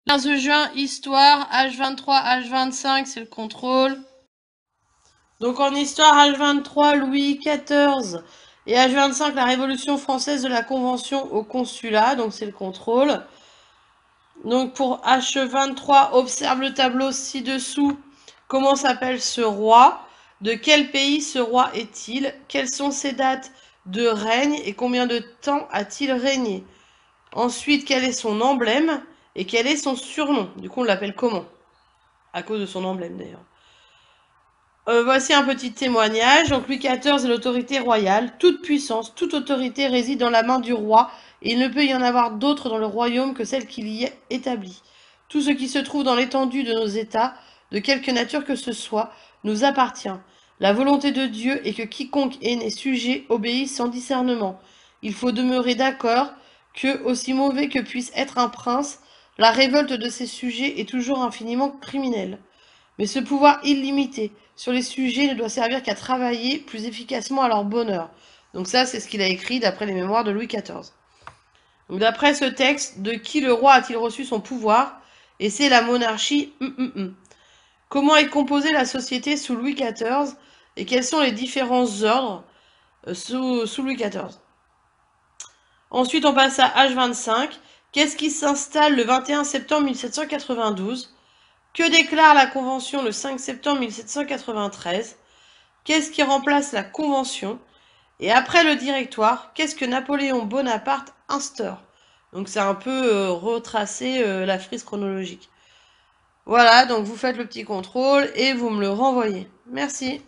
15 juin, histoire, H23, H25, c'est le contrôle. Donc en histoire, H23, Louis XIV, et H25, la Révolution française de la Convention au consulat, donc c'est le contrôle. Donc pour H23, observe le tableau ci-dessous. Comment s'appelle ce roi? De quel pays ce roi est-il? Quelles sont ses dates de règne et combien de temps a-t-il régné? Ensuite, quel est son emblème et quel est son surnom? Du coup, on l'appelle comment? À cause de son emblème d'ailleurs. Voici un petit témoignage. Donc Louis XIV est l'autorité royale. Toute puissance, toute autorité réside dans la main du roi, et il ne peut y en avoir d'autre dans le royaume que celle qu'il y est établie. Tout ce qui se trouve dans l'étendue de nos États, de quelque nature que ce soit, nous appartient. La volonté de Dieu est que quiconque est né sujet obéisse sans discernement. Il faut demeurer d'accord que, aussi mauvais que puisse être un prince, la révolte de ses sujets est toujours infiniment criminelle. Mais ce pouvoir illimité sur les sujets ne doit servir qu'à travailler plus efficacement à leur bonheur. Donc ça, c'est ce qu'il a écrit d'après les mémoires de Louis XIV. Donc d'après ce texte, de qui le roi a-t-il reçu son pouvoir? Et c'est la monarchie. Comment est composée la société sous Louis XIV? Et quels sont les différents ordres sous Louis XIV? Ensuite, on passe à H25. Qu'est-ce qui s'installe le 21 septembre 1792? Que déclare la Convention le 5 septembre 1793? Qu'est-ce qui remplace la Convention? Et après le Directoire, qu'est-ce que Napoléon Bonaparte instaure? Donc c'est un peu retracer la frise chronologique. Voilà, donc vous faites le petit contrôle et vous me le renvoyez. Merci.